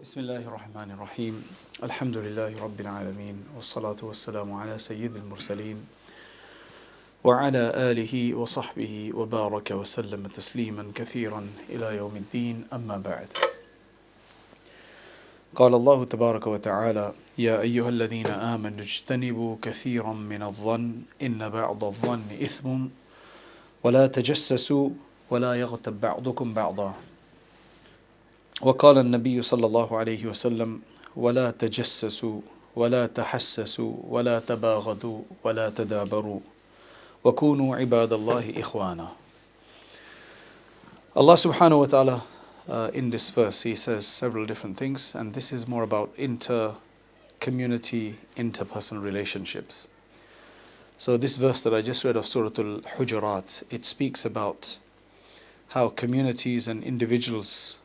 بسم الله الرحمن الرحيم الحمد لله رب العالمين والصلاة والسلام على سيد المرسلين وعلى آله وصحبه وبارك وسلم تسليما كثيرا إلى يوم الدين أما بعد. قال الله تبارك وتعالى يا أيها الذين آمنوا اجتنبوا كثيرا من الظن إن بعض الظن إثم ولا تجسسوا ولا يغتب بعضكم بعضا. وقال النبي صلى الله عليه وسلم ولا تجسسوا ولا تحسسوا ولا تباغضوا ولا تدابروا وكونوا عباد الله إخوانا. Allah subhanahu wa ta'ala in this verse he says several different things, and this is more about inter-community, interpersonal relationships. So this verse that I just read of Surah Al-Hujurat, it speaks about how communities and individuals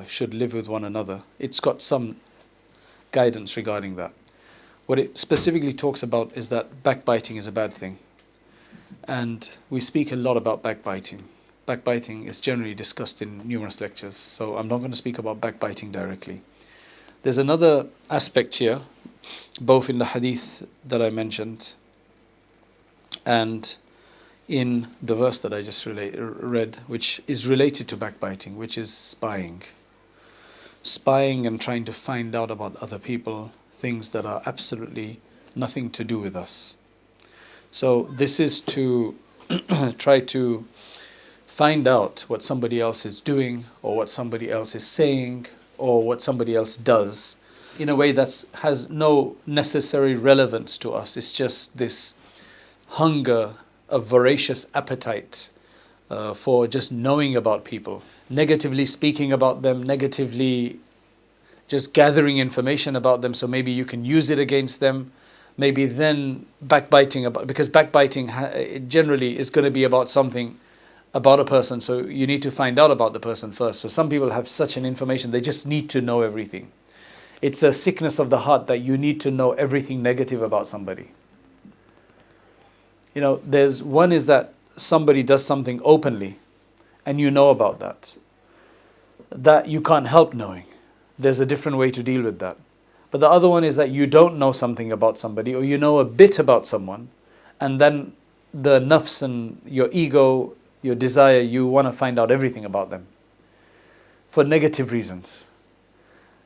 should live with one another. It's got some guidance regarding that. What it specifically talks about is that backbiting is a bad thing. And we speak a lot about backbiting. Backbiting is generally discussed in numerous lectures, so I'm not going to speak about backbiting directly. There's another aspect here, both in the hadith that I mentioned and in the verse that I just read, which is related to backbiting, which is spying. Spying and trying to find out about other people, things that are absolutely nothing to do with us. So this is to try to find out what somebody else is doing, or what somebody else is saying, or what somebody else does, in a way that has no necessary relevance to us. It's just this hunger, a voracious appetite for just knowing about people, negatively speaking about them, negatively just gathering information about them so maybe you can use it against them, maybe then backbiting about, because backbiting generally is going to be about something about a person, so you need to find out about the person first. So some people have such an information, they just need to know everything. It's a sickness of the heart that you need to know everything negative about somebody. You know, there's one is that somebody does something openly and you know about that. That you can't help knowing. There's a different way to deal with that. But the other one is that you don't know something about somebody, or you know a bit about someone, and then the nafs and your ego, your desire, you want to find out everything about them for negative reasons.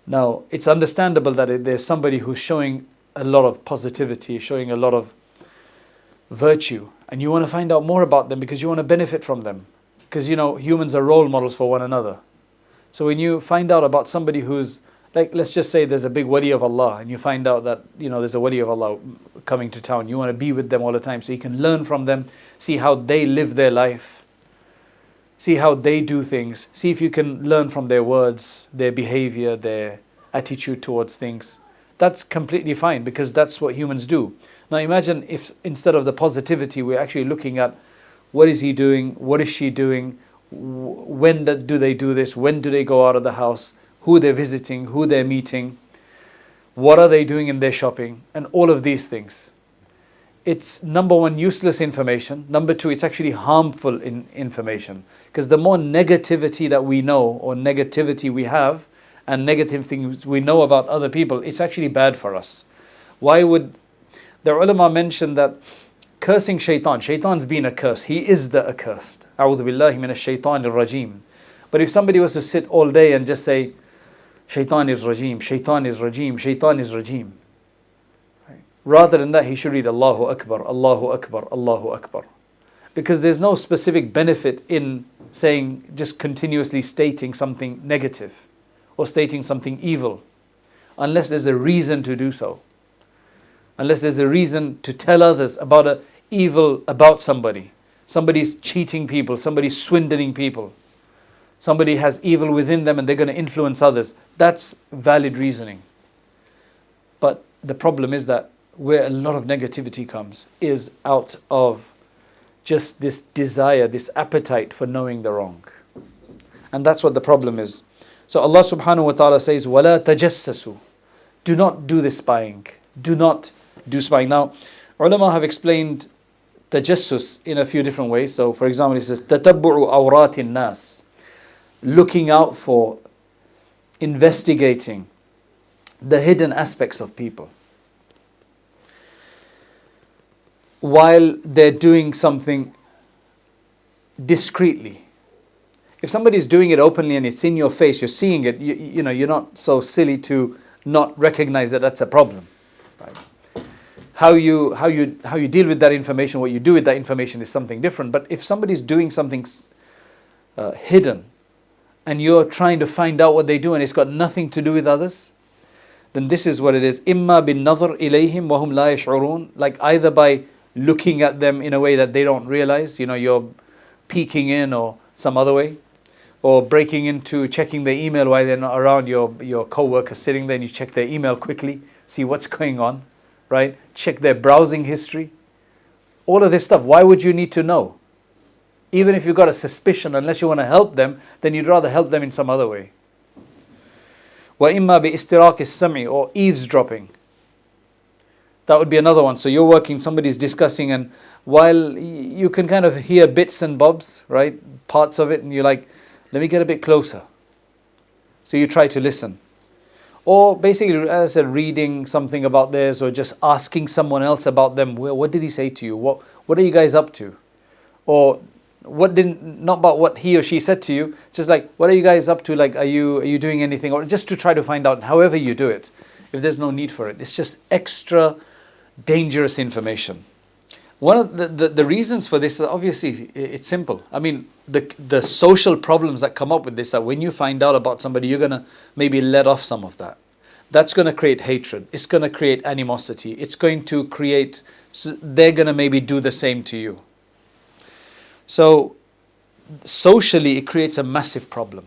Now, it's understandable that there's somebody who's showing a lot of positivity, showing a lot of virtue, and you want to find out more about them because you want to benefit from them, because you know humans are role models for one another. So when you find out about somebody who's like, let's just say there's a big wali of Allah, and you find out that there's a wali of Allah coming to town, you want to be with them all the time so you can learn from them, see how they live their life, see how they do things, see if you can learn from their words, their behavior, their attitude towards things. That's completely fine, because that's what humans do. Now imagine if instead of the positivity we're actually looking at what is he doing, what is she doing, when do they do this, when do they go out of the house, who they're visiting, who they're meeting, what are they doing in their shopping, and all of these things. It's number one, useless information. Number two, it's actually harmful information, because the more negativity that we know, or negativity we have, and negative things we know about other people, it's actually bad for us. Why would the ulama mention that cursing shaitan's been a curse, he is the accursed. A'udhu billahi minash shaitanir rajim. But if somebody was to sit all day and just say shaitan is rajim, shaitan is rajim, shaitan is rajim, right? Rather than that, he should read Allahu Akbar, Allahu Akbar, Allahu Akbar. Because there's no specific benefit in saying, just continuously stating something negative or stating something evil, unless there's a reason to do so. Unless there's a reason to tell others about an evil about somebody. Somebody's cheating people, somebody's swindling people. Somebody has evil within them and they're going to influence others. That's valid reasoning. But the problem is that where a lot of negativity comes is out of just this desire, this appetite for knowing the wrong. And that's what the problem is. So Allah subhanahu wa ta'ala says, وَلَا تَجَسَّسُوا. Do not do this spying. Do not do spying. Now, ulama have explained tajassus in a few different ways. So, for example, it says, تَتَبُّعُ أَوْرَاتِ النَّاسِ. Looking out for investigating the hidden aspects of people while they're doing something discreetly. If somebody's doing it openly and it's in your face, you're seeing it, you know, you're not so silly to not recognize that that's a problem. Right? How you deal with that information, what you do with that information is something different. But if somebody's doing something hidden and you're trying to find out what they do and it's got nothing to do with others, then this is what it is. إِمَّا بِالنَّظْرِ إِلَيْهِمْ وَهُمْ لَا يَشْعُرُونَ. Like either by looking at them in a way that they don't realize, you know, you're peeking in or some other way, or breaking into checking their email while they're not around, your co-worker sitting there and you check their email quickly, see what's going on, right? Check their browsing history. All of this stuff, why would you need to know? Even if you've got a suspicion, unless you want to help them, then you'd rather help them in some other way. وَإِمَّا بِإِسْتِرَاقِ السَّمْعِ, or eavesdropping. That would be another one. So you're working, somebody's discussing, and while you can kind of hear bits and bobs, right? Parts of it, and you're like, let me get a bit closer. So you try to listen. Or basically, as I said, reading something about theirs, or just asking someone else about them. What did he say to you? What are you guys up to? Or not about what he or she said to you, just like, what are you guys up to? Like, are you doing anything? Or just to try to find out, however you do it, if there's no need for it. It's just extra dangerous information. One of the reasons for this is obviously it's simple. I mean, the social problems that come up with this, that when you find out about somebody, you're going to maybe let off some of that. That's going to create hatred. It's going to create animosity. It's going to create, they're going to maybe do the same to you. So socially, it creates a massive problem.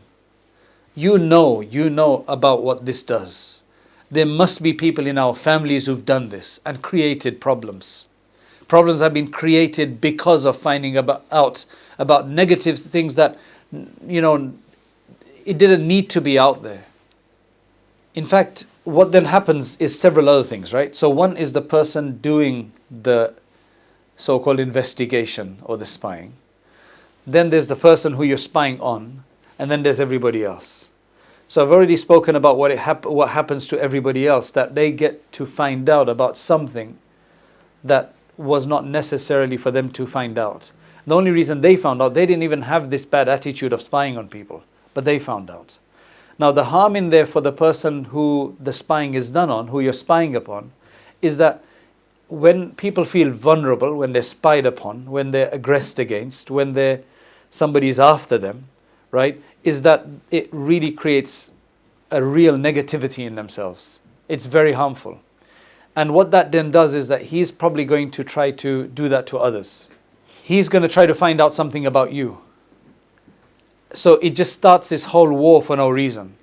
You know about what this does. There must be people in our families who've done this and created problems. Problems have been created because of finding out about negative things that, you know, it didn't need to be out there. In fact, what then happens is several other things, right? So one is the person doing the so-called investigation or the spying. Then there's the person who you're spying on, and then there's everybody else. So I've already spoken about what happens to everybody else, that they get to find out about something that was not necessarily for them to find out. The only reason they found out, they didn't even have this bad attitude of spying on people, but they found out. Now the harm in there for the person who the spying is done on, who you're spying upon, is that when people feel vulnerable, when they're spied upon, when they're aggressed against, when somebody's after them, right, is that it really creates a real negativity in themselves. It's very harmful. And what that then does is that he's probably going to try to do that to others. He's going to try to find out something about you. So it just starts this whole war for no reason.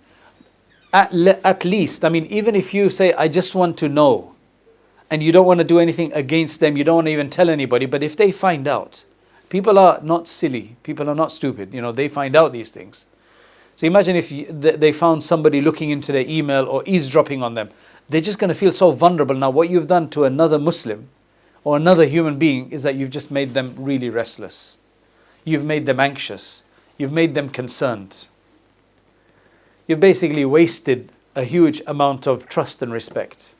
At least, I mean, even if you say, I just want to know, and you don't want to do anything against them, you don't want to even tell anybody, but if they find out, people are not silly, people are not stupid, you know, they find out these things. So imagine if they found somebody looking into their email or eavesdropping on them. They're just going to feel so vulnerable. Now what you've done to another Muslim or another human being is that you've just made them really restless. You've made them anxious. You've made them concerned. You've basically wasted a huge amount of trust and respect.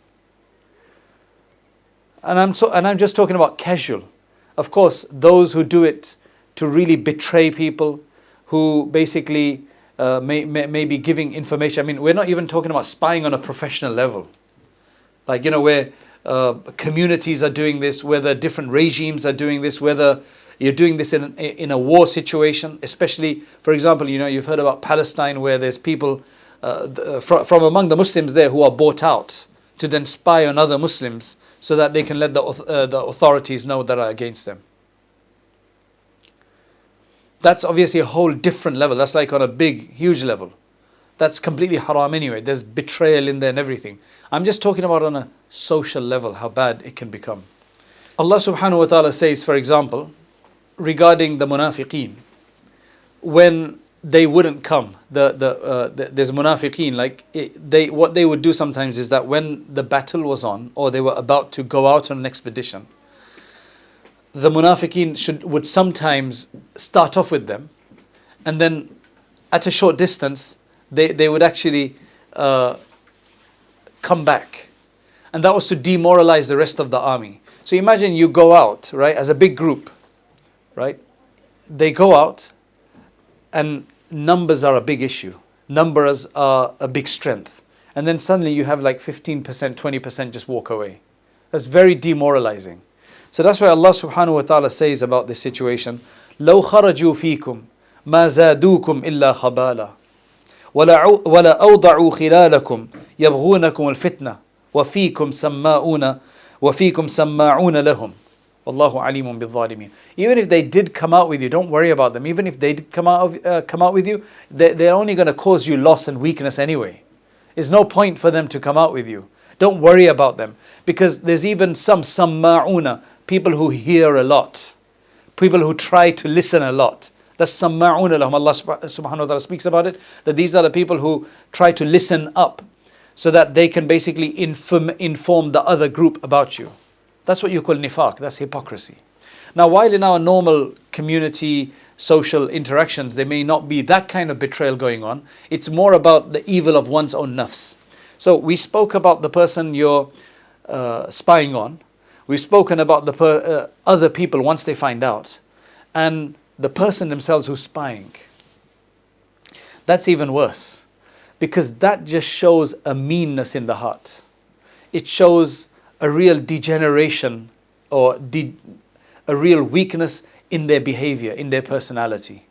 And I'm just talking about casual. Of course, those who do it to really betray people, who basically may be giving information. I mean, we're not even talking about spying on a professional level. Like, you know, where communities are doing this, whether different regimes are doing this, whether you're doing this in a war situation, especially, for example, you know, you've heard about Palestine, where there's people from among the Muslims there who are bought out to then spy on other Muslims so that they can let the authorities know that are against them. That's obviously a whole different level. That's like on a big, huge level. That's completely haram anyway. There's betrayal in there and everything. I'm just talking about on a social level, how bad it can become. Allah subhanahu wa ta'ala says, for example, regarding the munafiqeen, when they wouldn't come, there's munafiqeen, like what they would do sometimes is that when the battle was on, or they were about to go out on an expedition, the munafiqeen would sometimes start off with them, and then at a short distance they would actually come back. And that was to demoralize the rest of the army. So imagine you go out, right, as a big group, right? They go out and numbers are a big issue. Numbers are a big strength. And then suddenly you have like 15%, 20% just walk away. That's very demoralizing. So that's why Allah subhanahu wa ta'ala says about this situation, لَوْ خَرَجُوا فِيكُمْ مَا زَادُوكُمْ إِلَّا خَبَالًا وَلَا أَوْضَعُوا خِلَالَكُمْ يَبْغُونَكُمُ الْفِتْنَةَ وَفِيكُمْ سَمَّاعُونَ لَهُمْ وَاللَّهُ عَلِيمٌ بِالظَّالِمِينَ. Even if they did come out with you, don't worry about them. Even if they did come out with you, they're only going to cause you loss and weakness anyway. There's no point for them to come out with you. Don't worry about them. Because there's even some samma'una, people who hear a lot. People who try to listen a lot. That's samma'una lahum. Allah subhanahu wa ta'ala speaks about it. That these are the people who try to listen up so that they can basically inform the other group about you. That's what you call nifaq. That's hypocrisy. Now, while in our normal community, social interactions, there may not be that kind of betrayal going on. It's more about the evil of one's own nafs. So we spoke about the person you're spying on. We've spoken about the other people once they find out. And the person themselves who's spying. That's even worse. Because that just shows a meanness in the heart. It shows a real degeneration or a real weakness in their behavior, in their personality.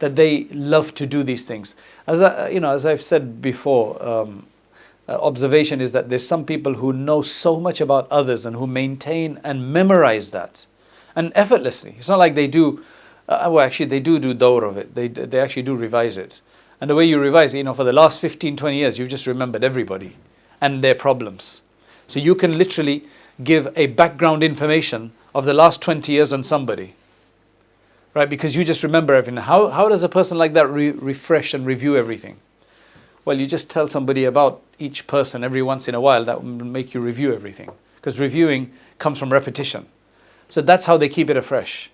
That they love to do these things. As I've said before, observation is that there's some people who know so much about others and who maintain and memorize that. And effortlessly. It's not like they do, they do dawr of it. They actually do revise it. And the way you revise it, for the last 15, 20 years, you've just remembered everybody and their problems. So you can literally give a background information of the last 20 years on somebody. Right? Because you just remember everything. How does a person like that refresh and review everything? Well, you just tell somebody about each person every once in a while. That will make you review everything. Because reviewing comes from repetition. So that's how they keep it afresh.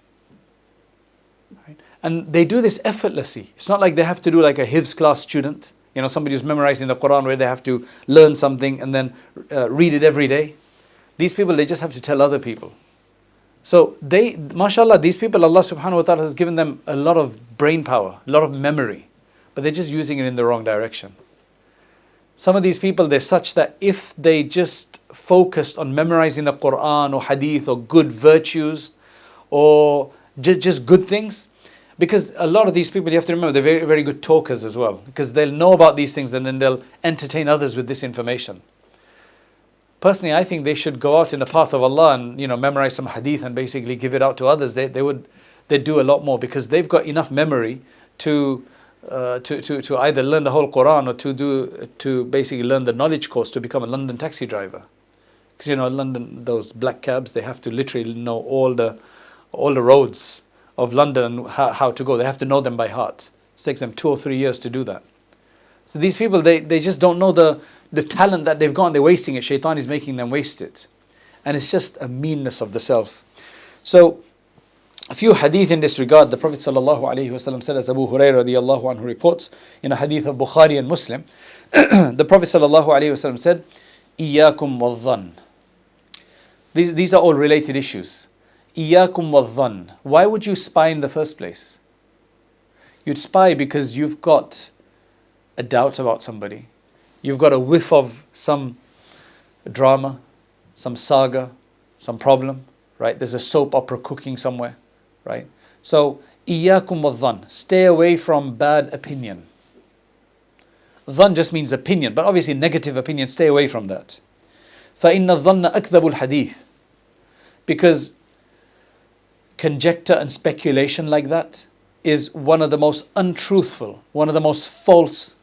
Right? And they do this effortlessly. It's not like they have to do like a Hifz class student. Somebody who's memorizing the Quran where they have to learn something and then read it every day. These people, they just have to tell other people. So mashallah, these people, Allah subhanahu wa ta'ala has given them a lot of brain power, a lot of memory. But they're just using it in the wrong direction. Some of these people, they're such that if they just focused on memorizing the Quran or Hadith or good virtues or just good things, because a lot of these people, you have to remember, they're very, very good talkers as well. Because they'll know about these things and then they'll entertain others with this information. Personally, I think they should go out in the path of Allah and memorize some Hadith and basically give it out to others. They'd do a lot more because they've got enough memory to either learn the whole Quran or to basically learn the knowledge course to become a London taxi driver. Because London, those black cabs, they have to literally know all the roads of London and how to go. They have to know them by heart. It takes them 2 or 3 years to do that. So these people, they just don't know the talent that they've got. They're wasting it. Shaitan is making them waste it. And it's just a meanness of the self. So a few hadith in this regard, the Prophet ﷺ said, as Abu Hurairah radiallahu anhu reports in a hadith of Bukhari and Muslim, the Prophet ﷺ said, إِيَّاكُمْ وَالظَّنِّ. These are all related issues. إِيَّاكُمْ وَالظَّنِّ. Why would you spy in the first place? You'd spy because you've got a doubt about somebody. You've got a whiff of some drama, some saga, some problem, right? There's a soap opera cooking somewhere. Right? So, إِيَّاكُمْ وَالظَّنِّ. Stay away from bad opinion. Dhann just means opinion, but obviously negative opinion, stay away from that. فَإِنَّ الظَّنَّ أَكْذَبُ الْحَدِيثِ. Because conjecture and speculation like that is one of the most untruthful, one of the most false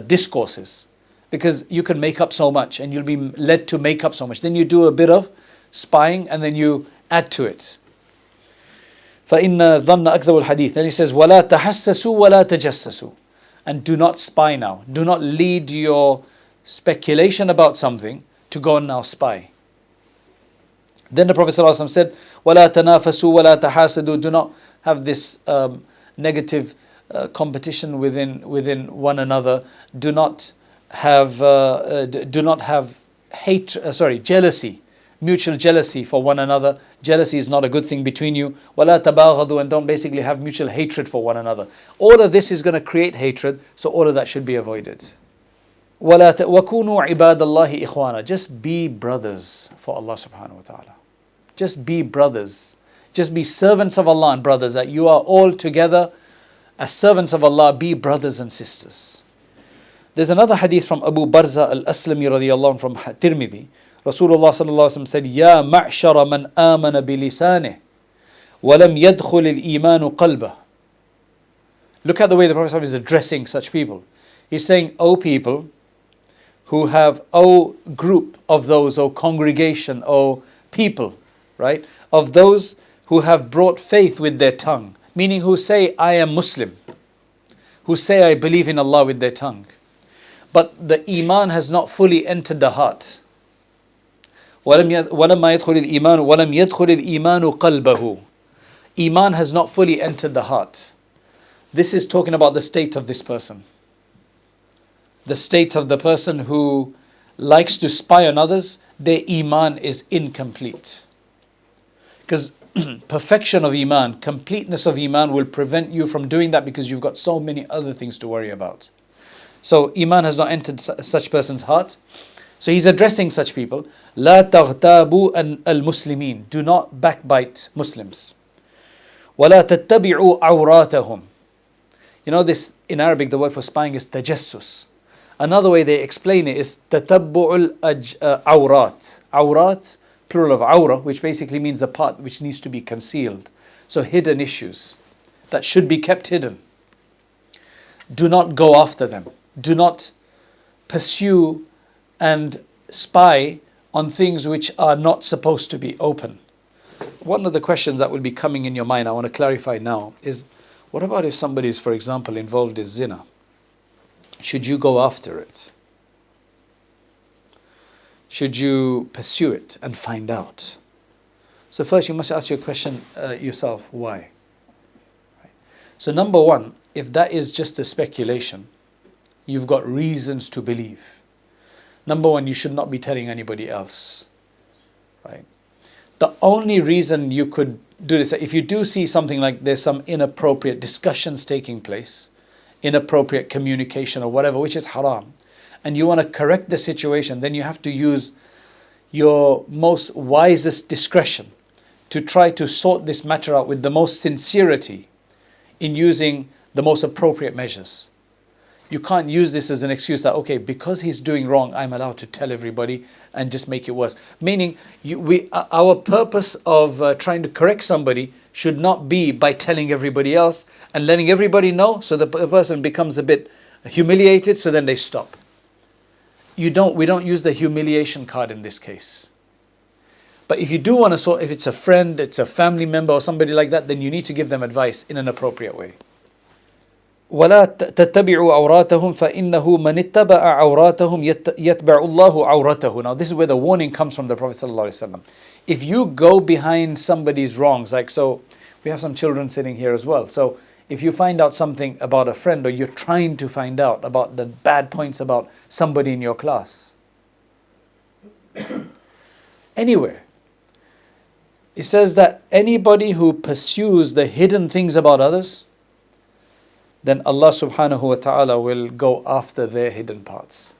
discourses. Because you can make up so much and you'll be led to make up so much. Then you do a bit of spying and then you add to it. فَإِنَّ الظَّنَّ أَكْذَبُ الْحَدِيثِ. Then he says, وَلَا تَحَسَّسُوا وَلَا تَجَسَّسُوا. And do not spy now. Do not lead your speculation about something to go and now spy. Then the Prophet ﷺ said, وَلَا تَنَافَسُوا وَلَا تَحَاسَدُوا. Do not have this negative competition within one another. Do not have jealousy, mutual jealousy for one another. Jealousy is not a good thing between you. وَلَا تَبَاغَضُوا, and don't basically have mutual hatred for one another. All of this is going to create hatred, so all of that should be avoided. وَكُونُوا عِبَادَ اللَّهِ إِخْوَانًا, just be brothers for Allah subhanahu wa ta'ala. Just be brothers. Just be servants of Allah and brothers, that you are all together as servants of Allah. Be brothers and sisters. There's another hadith from Abu Barza al-Aslami radiyallahu anhu from Tirmidhi. Rasulullah sallallahu alaihi wasallam said, "Ya ma'shara man amana bilisanihi, wa lam yadkhul al-iman qalbah." Look at the way the Prophet is addressing such people. He's saying, "O people who have, O group of those, O congregation, O people, right? Of those who have brought faith with their tongue," meaning who say, "I am Muslim," who say, "I believe in Allah" with their tongue, but the iman has not fully entered the heart. وَلَمَّا يَدْخُلِ الْإِيمَانُ وَلَمْ يَدْخُلِ الْإِيمَانُ قَلْبَهُ. Iman has not fully entered the heart. This is talking about the state of this person. The state of the person who likes to spy on others, their iman is incomplete. Because perfection of iman, completeness of iman will prevent you from doing that, because you've got so many other things to worry about. So iman has not entered such person's heart. So he's addressing such people. لا تغتابوا المسلمين. Do not backbite Muslims. ولا تتبعوا عوراتهم. You know this, in Arabic the word for spying is tajassus. Another way they explain it is تتبع العورات. Awrat, plural of awra, which basically means a part which needs to be concealed. So hidden issues that should be kept hidden. Do not go after them. Do not pursue and spy on things which are not supposed to be open. One of the questions that will be coming in your mind, I want to clarify now, is what about if somebody is, for example, involved in zina? Should you go after it? Should you pursue it and find out? So first you must ask your question yourself, why? So number one, if that is just a speculation, you've got reasons to believe. Number one, you should not be telling anybody else. Right? The only reason you could do this, if you do see something like there's some inappropriate discussions taking place, inappropriate communication or whatever, which is haram, and you want to correct the situation, then you have to use your most wisest discretion to try to sort this matter out with the most sincerity in using the most appropriate measures. You can't use this as an excuse that, okay, because he's doing wrong, I'm allowed to tell everybody and just make it worse. Meaning, our purpose of trying to correct somebody should not be by telling everybody else and letting everybody know, so the person becomes a bit humiliated, so then they stop. We don't use the humiliation card in this case. But if you do want to sort, if it's a friend, it's a family member or somebody like that, then you need to give them advice in an appropriate way. ولا تتبعوا عوراتهم فإنه من اتبع عوراتهم يتبع الله عورته. Now this is where the warning comes from the Prophet ﷺ. If you go behind somebody's wrongs, like, so we have some children sitting here as well. So if you find out something about a friend, or you're trying to find out about the bad points about somebody in your class, anywhere, it says that anybody who pursues the hidden things about others, then Allah subhanahu wa ta'ala will go after their hidden parts.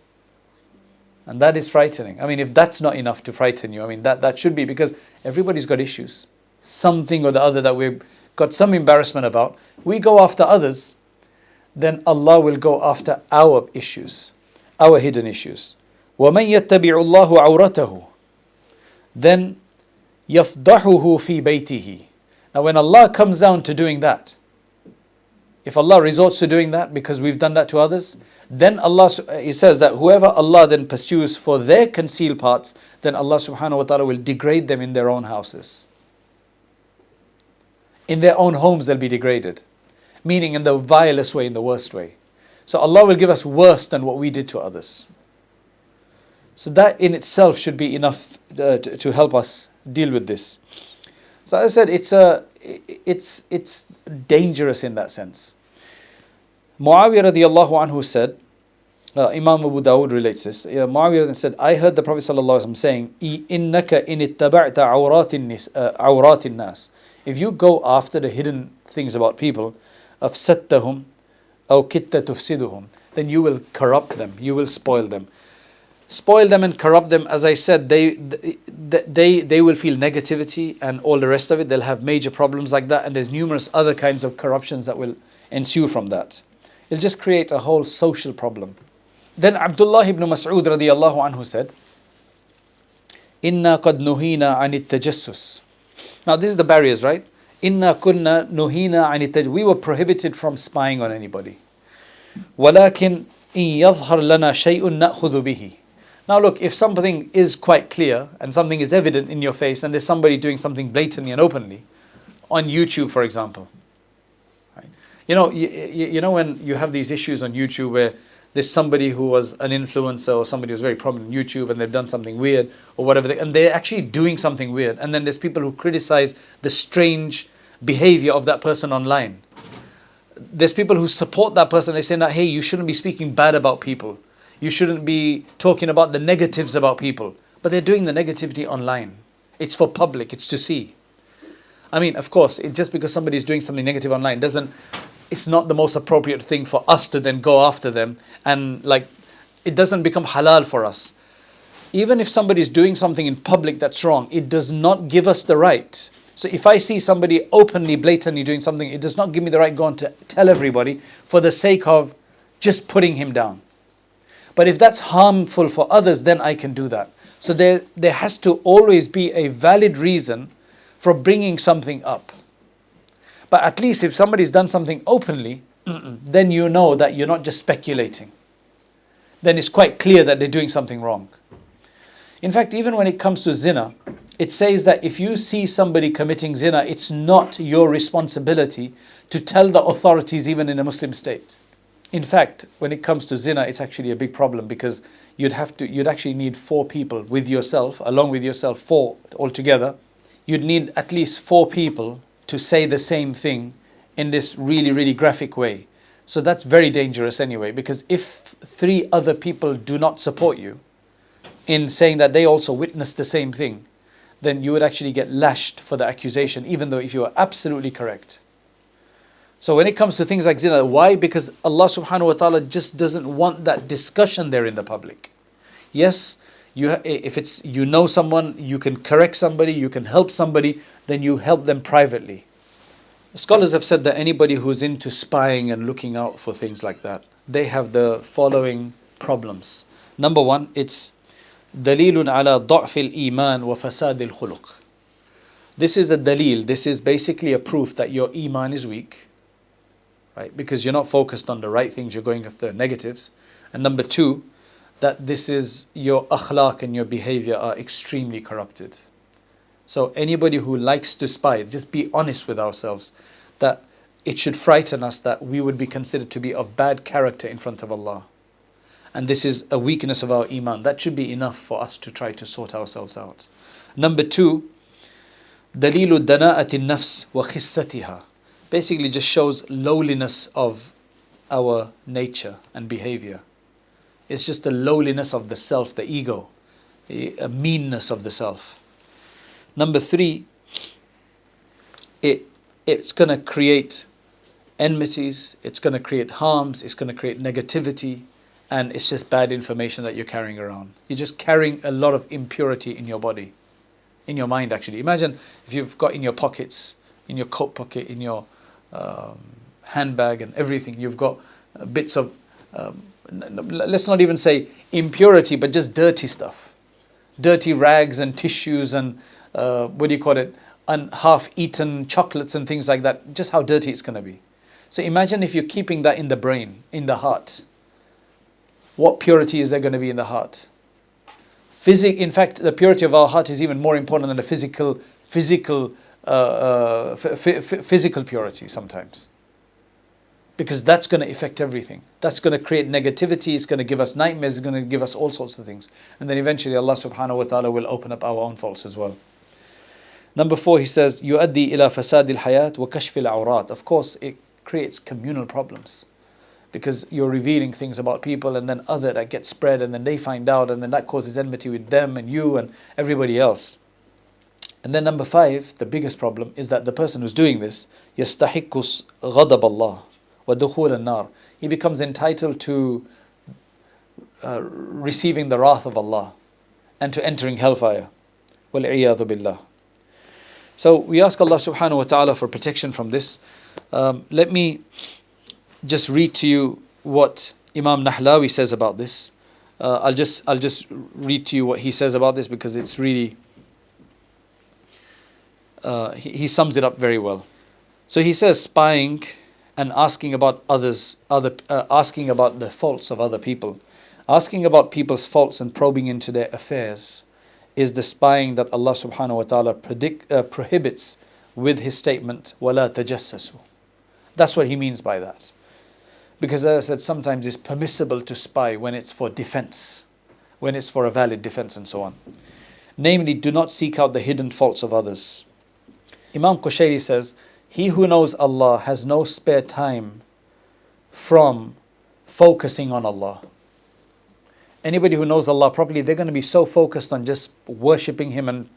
And that is frightening. I mean, if that's not enough to frighten you, I mean, that should be, because everybody's got issues. Something or the other that we've got some embarrassment about. We go after others, then Allah will go after our issues, our hidden issues. وَمَنْ يَتَّبِعُ اللَّهُ عَوْرَتَهُ. Then يَفْضَحُهُ فِي بَيْتِهِ. Now when Allah comes down to doing that, if Allah resorts to doing that because we've done that to others, then Allah, He says that whoever Allah then pursues for their concealed parts, then Allah subhanahu wa ta'ala will degrade them in their own houses. In their own homes they'll be degraded. Meaning in the vilest way, in the worst way. So Allah will give us worse than what we did to others. So that in itself should be enough to help us deal with this. So as I said, it's dangerous in that sense. Muawiyah radiallahu anhu said, Imam Abu Dawud relates this. Muawiyah said, I heard the Prophet sallallahu alaihi wasallam saying, "Innaka in ittaba'ta awratin nas." If you go after the hidden things about people, afsattahum aw kitta tufsiduhum, then you will corrupt them, you will spoil them. Spoil them and corrupt them, as I said, they will feel negativity and all the rest of it. They'll have major problems like that, and there's numerous other kinds of corruptions that will ensue from that. It'll just create a whole social problem. Then Abdullah ibn Mas'ud radiallahu anhu said, "Inna qad nuhina anit tajassus." Now this is the barriers, right? Inna kunna nuhina anit tajassus. We were prohibited from spying on anybody. Walakin in yadhhar lana shay'un na'khudhu bihi. Now look, if something is quite clear and something is evident in your face, and there's somebody doing something blatantly and openly, on YouTube for example, right? You know when you have these issues on YouTube where there's somebody who was an influencer or somebody who's very prominent on YouTube and they've done something weird or whatever, and they're actually doing something weird, and then there's people who criticize the strange behavior of that person online. There's people who support that person. They say, "No, hey, you shouldn't be speaking bad about people. You shouldn't be talking about the negatives about people." But they're doing the negativity online. It's for public, it's to see. I mean, of course, just because somebody's doing something negative online it's not the most appropriate thing for us to then go after them, and it doesn't become halal for us. Even if somebody's doing something in public that's wrong, it does not give us the right. So if I see somebody openly, blatantly doing something, it does not give me the right to go on to tell everybody for the sake of just putting him down. But if that's harmful for others, then I can do that. So there has to always be a valid reason for bringing something up. But at least if somebody's done something openly, then you know that you're not just speculating. Then it's quite clear that they're doing something wrong. In fact, even when it comes to zina, it says that if you see somebody committing zina, it's not your responsibility to tell the authorities even in a Muslim state. In fact, when it comes to zina, it's actually a big problem, because you'd actually need 4 people with yourself, along with yourself, 4 altogether. You'd need at least 4 people to say the same thing in this really, really graphic way. So that's very dangerous anyway, because if 3 other people do not support you in saying that they also witnessed the same thing, then you would actually get lashed for the accusation, even though if you are absolutely correct. So when it comes to things like zina, why? Because Allah subhanahu wa ta'ala just doesn't want that discussion there in the public. Yes, if it's someone, you can correct somebody, you can help somebody, then you help them privately. Scholars have said that anybody who's into spying and looking out for things like that, they have the following problems. Number 1, it's dalilun ala ضعف الإيمان وفساد الخلق. This is a dalil, this is basically a proof that your iman is weak, right? Because you're not focused on the right things, you're going after negatives. And number 2, that this is your akhlaq and your behavior are extremely corrupted. So anybody who likes to spy, just be honest with ourselves, that it should frighten us that we would be considered to be of bad character in front of Allah. And this is a weakness of our iman. That should be enough for us to try to sort ourselves out. Number 2, dalilu dana'ati nafs wa khissatiha. Basically just shows lowliness of our nature and behavior. It's just the lowliness of the self, the ego, a meanness of the self. Number 3, it's going to create enmities, it's going to create harms, it's going to create negativity, and it's just bad information that you're carrying around. You're just carrying a lot of impurity in your body, in your mind actually. Imagine if you've got in your pockets, in your coat pocket, in your handbag and everything, you've got bits of, let's not even say impurity, but just dirty stuff. Dirty rags and tissues and and half-eaten chocolates and things like that. Just how dirty it's going to be. So imagine if you're keeping that in the brain, in the heart. What purity is there going to be in the heart? In fact, the purity of our heart is even more important than the physical purity sometimes. Because that's going to affect everything. That's going to create negativity, it's going to give us nightmares, it's going to give us all sorts of things. And then eventually Allah subhanahu wa ta'ala will open up our own faults as well. Number 4, he says, يُؤَدِّي إِلَى فَسَادِ الْحَيَاةِ وَكَشْفِ الْعَوْرَاتِ. Of course, it creates communal problems. because you're revealing things about people, and then other that get spread, and then they find out, and then that causes enmity with them and you and everybody else. And then number 5, the biggest problem is that the person who's doing this, يستحق غضب الله ودخول النار, he becomes entitled to receiving the wrath of Allah and to entering hellfire. وَالْعِيَاذُ بِاللَّهِ. So we ask Allah subhanahu wa ta'ala for protection from this. Let me just read to you what Imam Nahlawi says about this. I'll just read to you what he says about this, because it's really he sums it up very well. So he says spying and asking about asking about the faults of other people, asking about people's faults and probing into their affairs, is the spying that Allah subhanahu wa ta'ala prohibits with his statement, وَلَا تَجَسَّسُوا. That's what he means by that. Because as I said, sometimes it's permissible to spy when it's for defense, when it's for a valid defense and so on. Namely, do not seek out the hidden faults of others. Imam Qushayri says, he who knows Allah has no spare time from focusing on Allah. Anybody who knows Allah properly, they're going to be so focused on just worshipping Him, and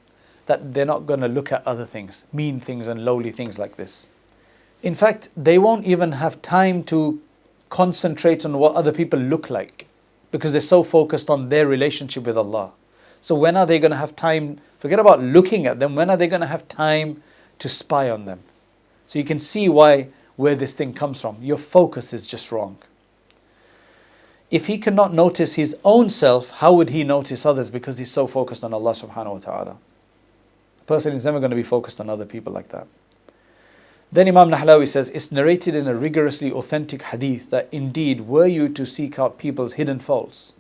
that they're not going to look at other things, mean things and lowly things like this. In fact, they won't even have time to concentrate on what other people look like, because they're so focused on their relationship with Allah. So when are they going to have time? Forget about looking at them. When are they going to have time to spy on them? So you can see where this thing comes from. Your focus is just wrong. If he cannot notice his own self, how would he notice others? Because he's so focused on Allah subhanahu wa ta'ala. The person is never going to be focused on other people like that. Then Imam Nahlawi says, it's narrated in a rigorously authentic hadith that indeed, were you to seek out people's hidden faults,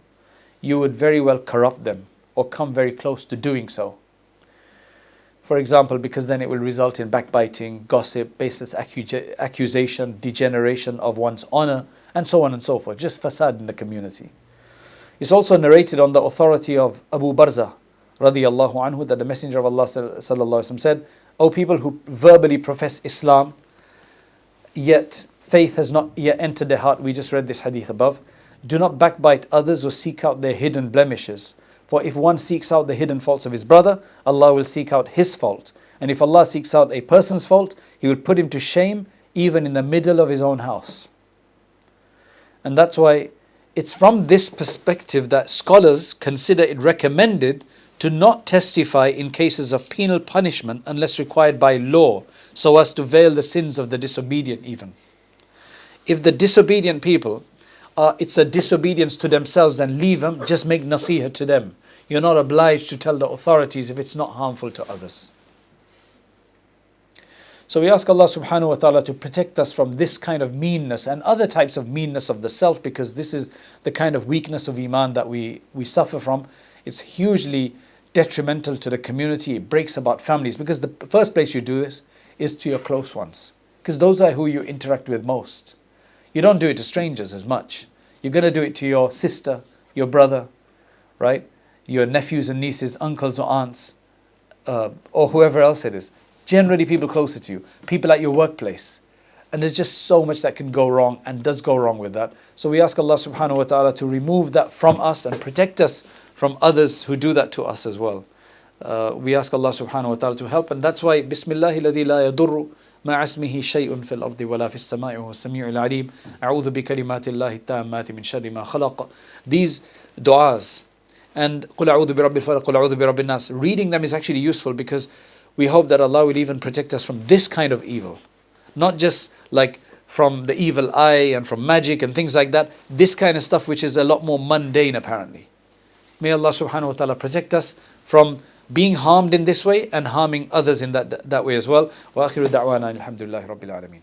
you would very well corrupt them or come very close to doing so. For example, because then it will result in backbiting, gossip, baseless accusation, degeneration of one's honor, and so on and so forth. Just fasad in the community. It's also narrated on the authority of Abu Barza radiyallahu anhu that the Messenger of Allah sallallahu alaihi wasallam said, O people who verbally profess Islam, yet faith has not yet entered their heart. We just read this hadith above. Do not backbite others or seek out their hidden blemishes. For if one seeks out the hidden faults of his brother, Allah will seek out his fault. And if Allah seeks out a person's fault, He will put him to shame even in the middle of his own house. And that's why it's from this perspective that scholars consider it recommended to not testify in cases of penal punishment unless required by law, so as to veil the sins of the disobedient even. If the disobedient people it's a disobedience to themselves, and leave them, just make nasihah to them. You're not obliged to tell the authorities if it's not harmful to others. So we ask Allah subhanahu wa ta'ala to protect us from this kind of meanness and other types of meanness of the self, because this is the kind of weakness of iman that we suffer from. It's hugely detrimental to the community. It breaks apart families, because the first place you do this is to your close ones, because those are who you interact with most. You don't do it to strangers as much. You're going to do it to your sister, your brother, right? Your nephews and nieces, uncles or aunts, or whoever else it is. Generally people closer to you, people at your workplace. And there's just so much that can go wrong and does go wrong with that. So we ask Allah subhanahu wa ta'ala to remove that from us and protect us from others who do that to us as well. We ask Allah subhanahu wa ta'ala to help, and that's why Bismillahi ladhi la yadurru مع اسمه شيء في الأرض ولا في السماء وهو السميع العليم أعوذ بكلمات الله التامات من شر ما خلق. These du'as and قل أعوذ برب الفلق قل أعوذ برب الناس, reading them is actually useful, because we hope that Allah will even protect us from this kind of evil, not just like from the evil eye and from magic and things like that. This kind of stuff which is a lot more mundane apparently. May Allah subhanahu wa ta'ala protect us from being harmed in this way and harming others in that way as well. Wa akhiru da'wana alhamdulillahi rabbil alameen.